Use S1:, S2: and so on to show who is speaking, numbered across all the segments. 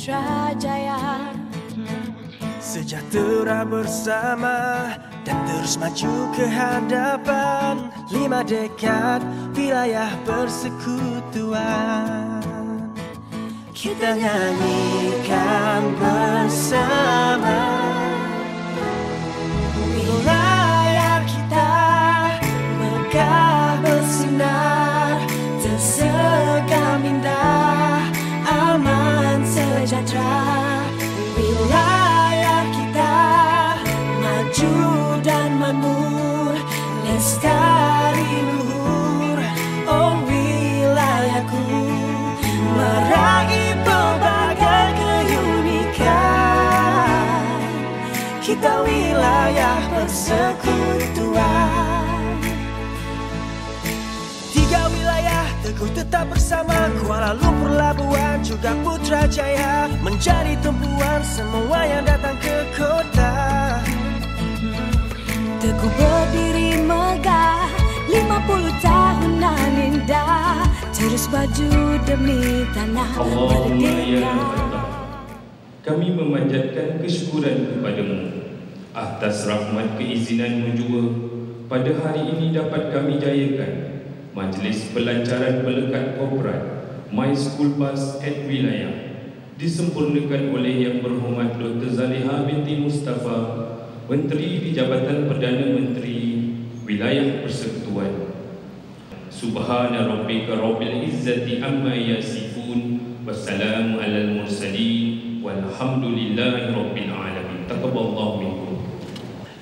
S1: Putrajaya.
S2: Sejahtera bersama dan terus maju ke hadapan. 5 dekad wilayah persekutuan. Kita nyanyikan bersama. Wilayah kita megah bersinar, tersegam indah, aman sejahtera. Wilayah kita maju dan makmur, lestari luhur. Oh wilayahku meraih pelbagai keunikan. Kita wilayah persekutuan. 3 wilayah teguh tetap bersama. Kuala Lumpur, Labuan, juga Putrajaya menjadi tumpuan semua yang datang ke kota.
S1: Teguh berdiri megah, 50 tahunan indah, terus baju demi tanah merdeka.
S3: Kami memanjatkan kesyukuran kepadamu atas rahmat keizinanmu jua pada hari ini dapat kami jayakan Majlis Pelancaran Pelekat Korporat My School Bus at Wilayah disempurnakan oleh Yang Berhormat Dr. Zaliha binti Mustafa, Menteri di Jabatan Perdana Menteri Wilayah Persekutuan. Subhana rabbika rabbil izzati amma yasifun, wassalamu alal mursalin, walhamdulillahi rabbil alamin. Taqabbalallahu minkum.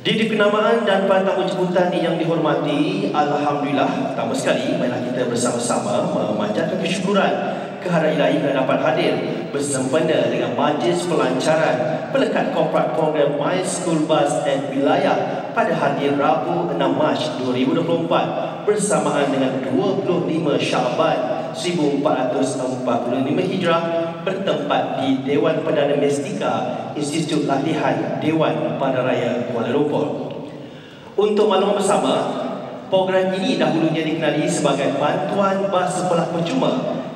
S4: Didik kenamaan dan para tamu jemputan yang dihormati, alhamdulillah, pertama sekali marilah kita bersama-sama memanjatkan kesyukuran kehadirat ilahi kerana dapat hadir bersempena dengan Majlis Pelancaran Pelekat Korporat Program My School Bus and Wilayah pada hari Rabu 6 Mac 2024 bersamaan dengan 25 Syaban 1445 Hijrah, bertempat di Dewan Perdana Mestika Institut Latihan Dewan Padanraya Kuala Lumpur. Untuk maklumat bersama, program ini dahulunya dikenali sebagai Bantuan Bas Sekolah Percuma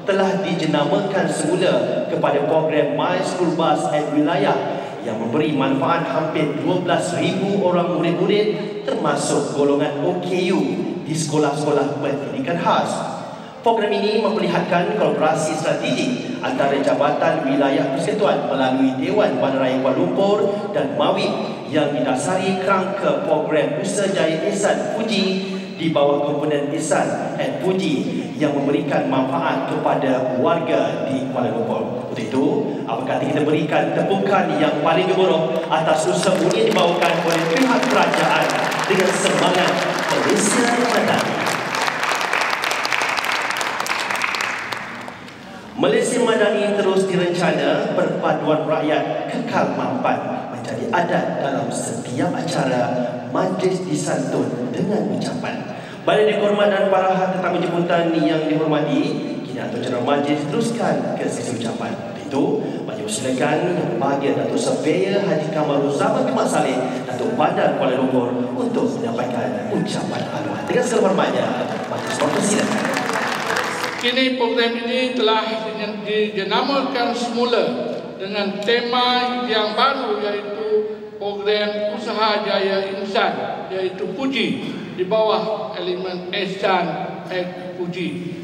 S4: telah dijenamakan semula kepada program My School Bus and Wilayah yang memberi manfaat hampir 12,000 orang murid-murid termasuk golongan OKU di sekolah-sekolah pendidikan khas. Program ini memperlihatkan kolaborasi strategik antara Jabatan Wilayah Persekutuan melalui Dewan Padanraya Kuala Lumpur dan MAWIP yang didasari kerangka program Usaha Jaya Ihsan Puji di bawah komponen Ihsan and Puji yang memberikan manfaat kepada warga di Kuala Lumpur. Untuk itu, apakah kita berikan tepukan yang paling gemuruh atas usaha ini dibawakan oleh pihak kerajaan dengan semangat Malaysia Madani. Malaysia Madani terus direncana perpaduan rakyat kekal mampan menjadi adat dalam setiap acara majlis disantun dengan ucapan. Baik dihormat dan para tetamu jemputan yang dihormati, kini acara majlis teruskan ke sesi ucapan. Itu, majlis persilakan yang berbahagia Datuk Surveyor Haji Kamarul Zaman bin Mat Saleh, Datuk Bandar Kuala Lumpur untuk menyampaikan ucapan haluan. Dengan segala hormatnya, majlis persilakan.
S5: Kini program ini telah dijenamakan semula dengan tema yang baru, iaitu program Usaha Jaya Ihsan, iaitu Puji, di bawah elemen Ihsan at Puji.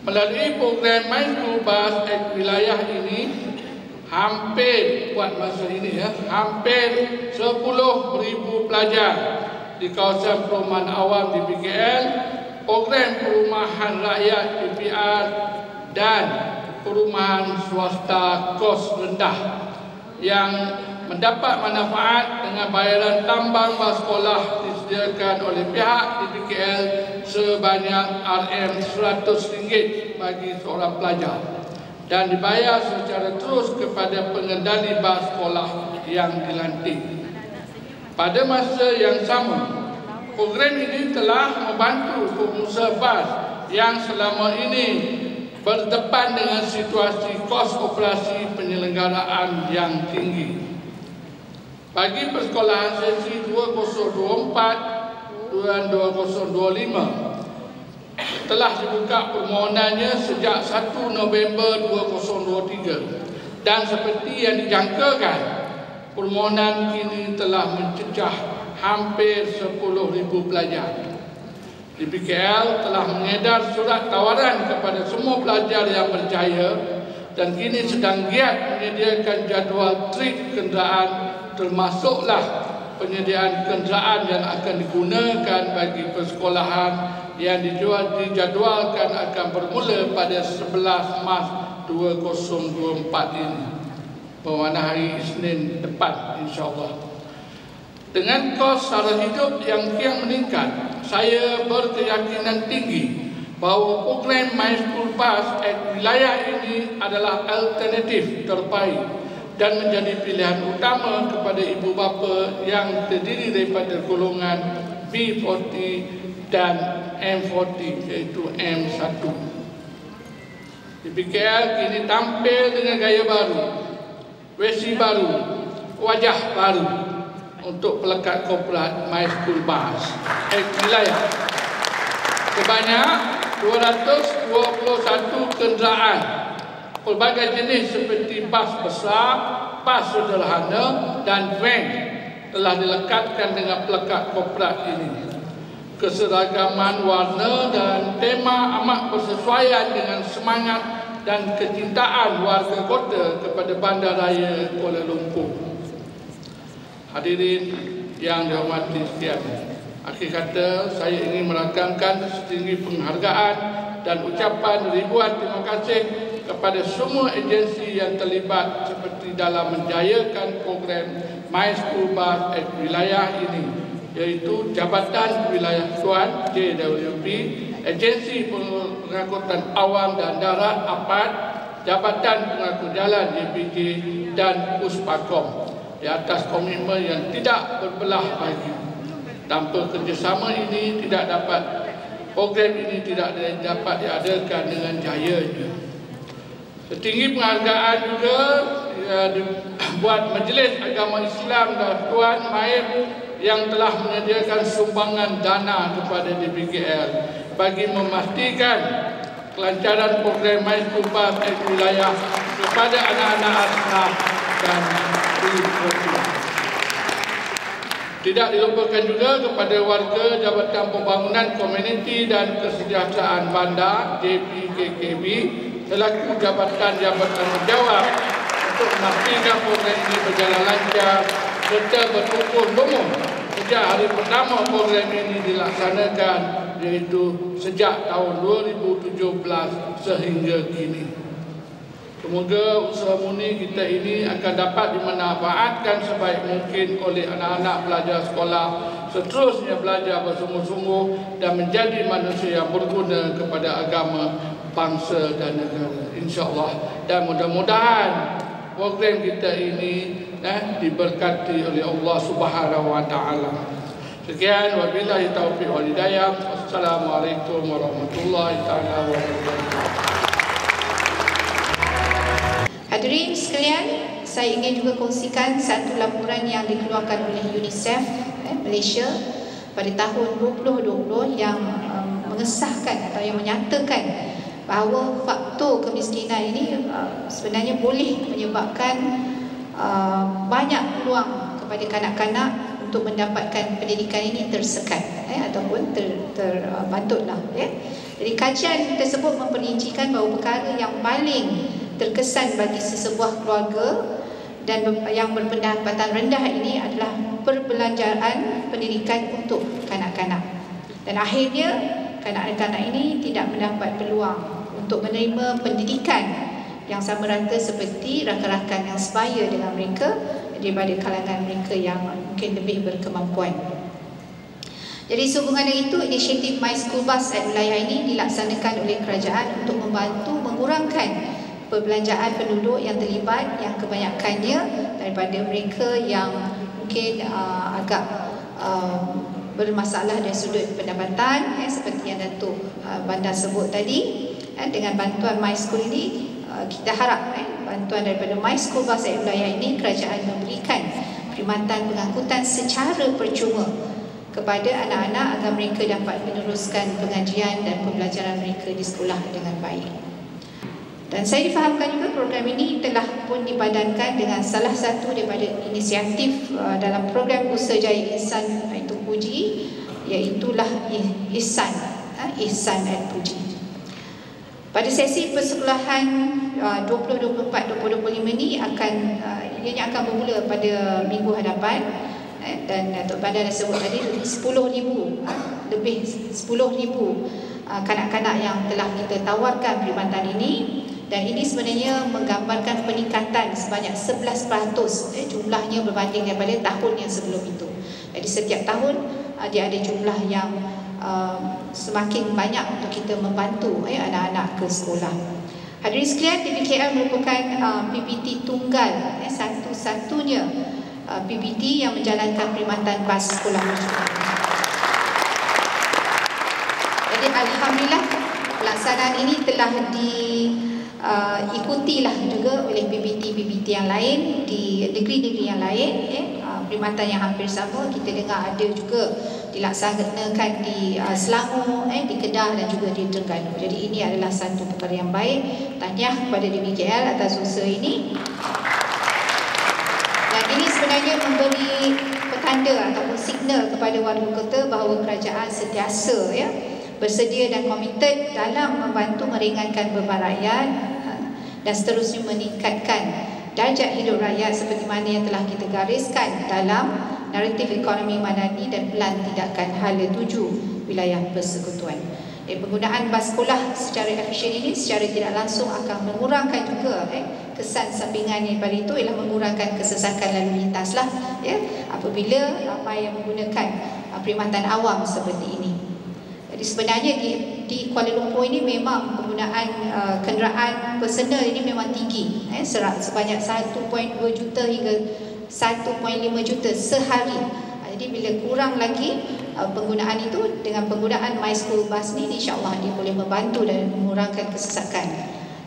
S5: Melalui program My School Bus at Wilayah ini, hampir buat masa ini hampir 10,000 pelajar di kawasan perumahan awam di PKL, program perumahan rakyat PPR dan perumahan swasta kos rendah yang mendapat manfaat dengan bayaran tambang bas sekolah disediakan oleh pihak DPKL sebanyak RM100 bagi seorang pelajar dan dibayar secara terus kepada pengendali bas sekolah yang dilantik. Pada masa yang sama, program ini telah membantu pengusaha bas yang selama ini berdepan dengan situasi kos operasi penyelenggaraan yang tinggi. Bagi persekolahan sesi 2024 dan 2025 telah dibuka permohonannya sejak 1 November 2023 Dan seperti yang dijangkakan, permohonan kini telah mencecah hampir 10,000 pelajar. DPKL telah mengedar surat tawaran kepada semua pelajar yang berjaya dan kini sedang giat menyediakan jadual trip kenderaan, termasuklah penyediaan kenderaan yang akan digunakan bagi persekolahan yang dijadualkan akan bermula pada 11 Mac 2024 ini, bermakna hari Isnin depan, insyaAllah. Dengan kos sara hidup yang kian meningkat, saya berkeyakinan tinggi bahawa program My School Bus at wilayah ini adalah alternatif terbaik dan menjadi pilihan utama kepada ibu bapa yang terdiri daripada golongan B40 dan M40, iaitu M1. DPKL kini tampil dengan gaya baru, versi baru, wajah baru untuk pelekat korporat My School Bus at wilayah. Sebanyak 221 kenderaan pelbagai jenis seperti bas besar, bas sederhana dan van telah dilekatkan dengan pelekat korporat ini. Keseragaman warna dan tema amat bersesuaian dengan semangat dan kecintaan warga kota kepada Bandaraya Kuala Lumpur. Hadirin yang dihormati sekalian, akhir kata saya ingin merakamkan setinggi penghargaan dan ucapan ribuan terima kasih kepada semua agensi yang terlibat seperti dalam menjayakan program My School Bus at wilayah ini, iaitu Jabatan Wilayah Tuan JWP, Agensi Pengangkutan Awam dan Darat APAD, Jabatan Pengangkut Jalan JPJ dan Puspakom di atas komitmen yang tidak berbelah bagi. Tanpa kerjasama ini program ini tidak dapat diadakan dengan jayanya. Setinggi penghargaan juga buat Majlis Agama Islam dan Tuan Maib yang telah menyediakan sumbangan dana kepada DPKL bagi memastikan kelancaran program My School Bus at wilayah kepada anak-anak asraf dan tidak dilupakan juga kepada warga Jabatan Pembangunan Komuniti dan Kesejahteraan Bandar JPKKB selaku jabatan-jabatan berjawab untuk memastikan program ini berjalan lancar serta berkukuh lumur sejak hari pertama program ini dilaksanakan, iaitu sejak tahun 2017 sehingga kini. Semoga usaha murni kita ini akan dapat dimanfaatkan sebaik mungkin oleh anak-anak pelajar sekolah, seterusnya belajar bersungguh-sungguh dan menjadi manusia yang berguna kepada agama, bangsa dan negara, insya-Allah. Dan mudah-mudahan program kita ini diberkati oleh Allah Subhanahu wa taala. Sekian, wabillahi taufiq wal hidayah. Wassalamualaikum warahmatullahi taala wabarakatuh.
S6: Hadirin sekalian, saya ingin juga kongsikan satu laporan yang dikeluarkan oleh UNICEF Malaysia pada tahun 2020 yang mengesahkan atau yang menyatakan bahawa faktor kemiskinan ini sebenarnya boleh menyebabkan banyak peluang kepada kanak-kanak untuk mendapatkan pendidikan ini tersekat ataupun terbantutlah. Jadi kajian tersebut memperincikan bahawa perkara yang paling terkesan bagi sesebuah keluarga dan yang berpendapatan rendah ini adalah perbelanjaan pendidikan untuk kanak-kanak. Dan akhirnya kanak-kanak ini tidak mendapat peluang untuk menerima pendidikan yang sama rata seperti rakan-rakan yang sebaya dengan mereka daripada kalangan mereka yang mungkin lebih berkemampuan. Jadi sehubungan dengan itu, inisiatif My School Bus at wilayah ini dilaksanakan oleh kerajaan untuk membantu mengurangkan perbelanjaan penduduk yang terlibat, yang kebanyakannya daripada mereka yang mungkin agak bermasalah dari sudut pendapatan, seperti yang Datuk Bandar sebut tadi. Dengan bantuan My School ini, kita harap bantuan daripada My School Bus at wilayah ini, kerajaan memberikan perkhidmatan pengangkutan secara percuma kepada anak-anak agar mereka dapat meneruskan pengajian dan pembelajaran mereka di sekolah dengan baik. Dan saya difahamkan juga program ini telah pun dipadankan dengan salah satu daripada inisiatif dalam program Usaha Jaya Ihsan iaitu Puji, iaitulah Ihsan dan Puji. Pada sesi persekolahan 2024-2025 ni ianya akan bermula pada minggu hadapan, dan Datuk Badan dah sebut tadi 10,000 lebih 10,000 kanak-kanak yang telah kita tawarkan perkhidmatan ini, dan ini sebenarnya menggambarkan peningkatan sebanyak 11% jumlahnya berbanding daripada tahun yang sebelum itu. Jadi setiap tahun dia ada jumlah yang semakin banyak untuk kita membantu anak-anak ke sekolah. Hadirin sekalian, DBKL merupakan PBT tunggal, satu-satunya PBT yang menjalankan perkhidmatan bas sekolah rujukan. Jadi alhamdulillah pelaksanaan ini telah diikutilah juga oleh PBT yang lain di negeri-negeri yang lain. Perkhidmatan yang hampir sama kita dengar ada juga dilaksanakan di Selangor, di Kedah dan juga di Terengganu. Jadi ini adalah satu perkara yang baik. Tahniah kepada DBKL atas usaha ini. Dan ini sebenarnya memberi petanda ataupun signal kepada warga kota bahawa kerajaan sentiasa bersedia dan komited dalam membantu meringankan beban rakyat dan seterusnya meningkatkan darjat hidup rakyat seperti mana yang telah kita gariskan dalam naratif ekonomi madani dan pelan tindakan hala 7 wilayah persekutuan. Penggunaan bas sekolah secara efisien ini secara tidak langsung akan mengurangkan juga kesan sampingan daripada itu ialah mengurangkan kesesakan lalu lintas lah apabila ramai yang menggunakan perkhidmatan awam seperti ini. Jadi sebenarnya di Kuala Lumpur ini memang penggunaan kenderaan personal ini memang tinggi, sebanyak 1.2 juta hingga 1.5 juta sehari. Jadi bila kurang lagi penggunaan itu dengan penggunaan My School Bus ni, insya-Allah dia boleh membantu dan mengurangkan kesesakan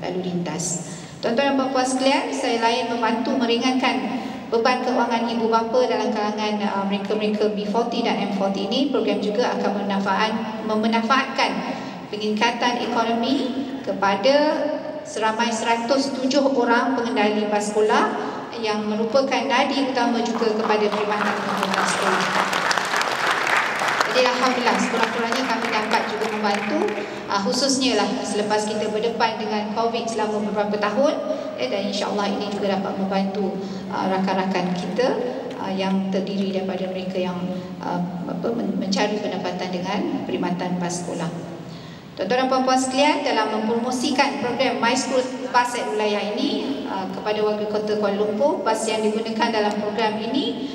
S6: lalu lintas. Tuan-tuan dan puan-puan sekalian, selain membantu meringankan beban keuangan ibu bapa dalam kalangan mereka-mereka B40 dan M40 ini, program juga akan memanfaatkan peningkatan ekonomi kepada seramai 107 orang pengendali bas sekolah yang merupakan nadi utama juga kepada perkhidmatan bas sekolah. Jadi alhamdulillah sekurang-kurangnya kami dapat juga membantu, khususnya lah selepas kita berdepan dengan COVID selama beberapa tahun, dan insya-Allah ini juga dapat membantu rakan-rakan kita yang terdiri daripada mereka yang mencari pendapatan dengan perkhidmatan bas sekolah. Tuan-tuan dan puan-puan sekalian, dalam mempromosikan program My School Bus at wilayah ini kepada warga kota Kuala Lumpur, bas yang digunakan dalam program ini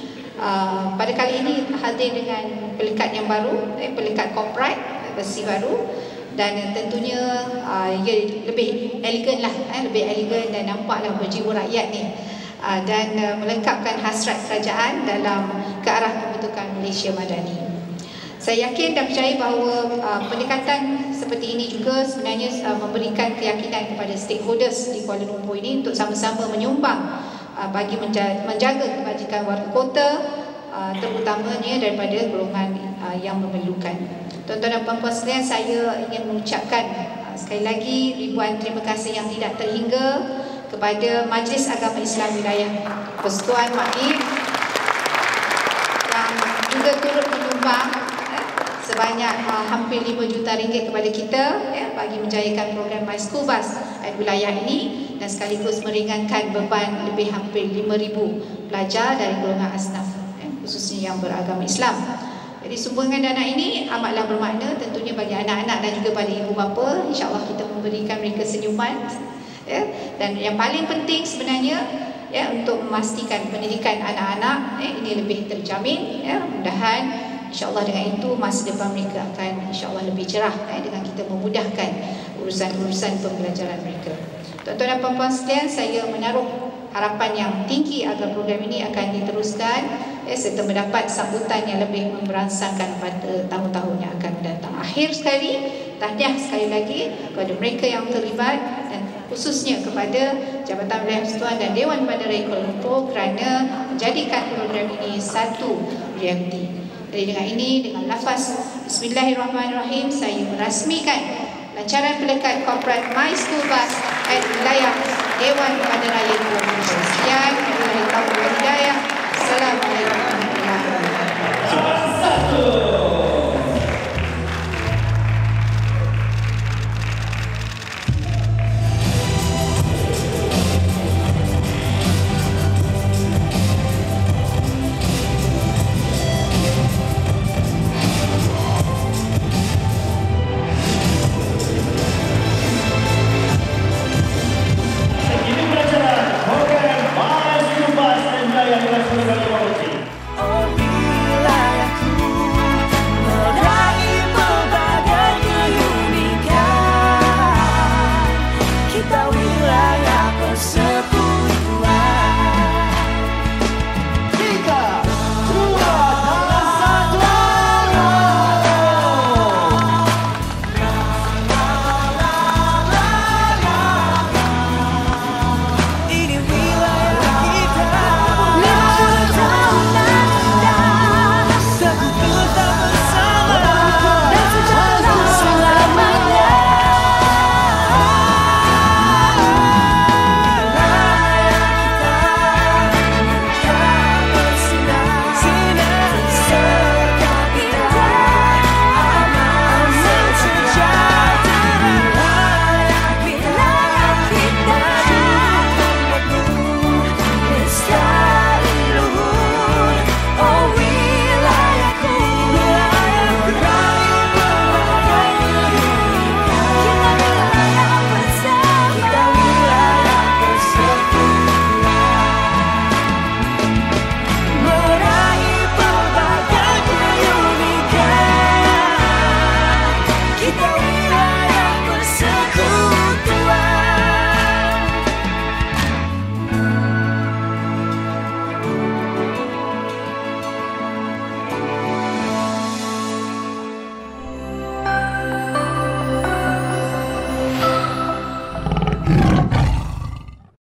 S6: pada kali ini hadir dengan pelikat yang baru, pelikat corporate versi baru, dan tentunya ia lebih elegan lah, lebih elegan dan nampaklah berjiwa rakyat ni, dan melengkapkan hasrat kerajaan dalam ke arah pembentukan Malaysia Madani. Saya yakin dan percaya bahawa pendekatan seperti ini juga sebenarnya memberikan keyakinan kepada stakeholders di Kuala Lumpur ini untuk sama-sama menyumbang bagi menjaga kebajikan warga kota, terutamanya daripada golongan yang memerlukan. Tuan-tuan dan puan-puan sekalian, saya ingin mengucapkan sekali lagi ribuan terima kasih yang tidak terhingga kepada Majlis Agama Islam Wilayah Persekutuan Maif yang juga turut menyumbang sebanyak hampir 5 juta ringgit kepada kita bagi menjayakan program My School Bus at wilayah ini, dan sekaligus meringankan beban lebih hampir 5,000 pelajar dari golongan asnaf, khususnya yang beragama Islam. Jadi sumbangan dana ini amatlah bermakna tentunya bagi anak-anak dan juga pada ibu bapa. InsyaAllah kita memberikan mereka senyuman, dan yang paling penting sebenarnya untuk memastikan pendidikan anak-anak ini lebih terjamin. Mudah-mudahan InsyaAllah dengan itu masa depan mereka akan insyaAllah lebih cerah dengan kita memudahkan urusan-urusan pembelajaran mereka. Tuan-tuan dan puan-puan sekalian, saya menaruh harapan yang tinggi agar program ini akan diteruskan serta mendapat sambutan yang lebih memberangsangkan pada tahun-tahun yang akan datang. Akhir sekali, tahniah sekali lagi kepada mereka yang terlibat dan khususnya kepada Jabatan Wilayah Persekutuan dan Dewan Bandaraya Kuala Lumpur kerana menjadikan program ini satu realiti. Jadi dengan ini, dengan lafaz Bismillahirrahmanirrahim, saya merasmikan lancaran pelekat korporat My School Bus at wilayah Dewan Padan Raya 20. Sekian, wabillahi taufiq wal hidayah. Assalamualaikum warahmatullahi wabarakatuh.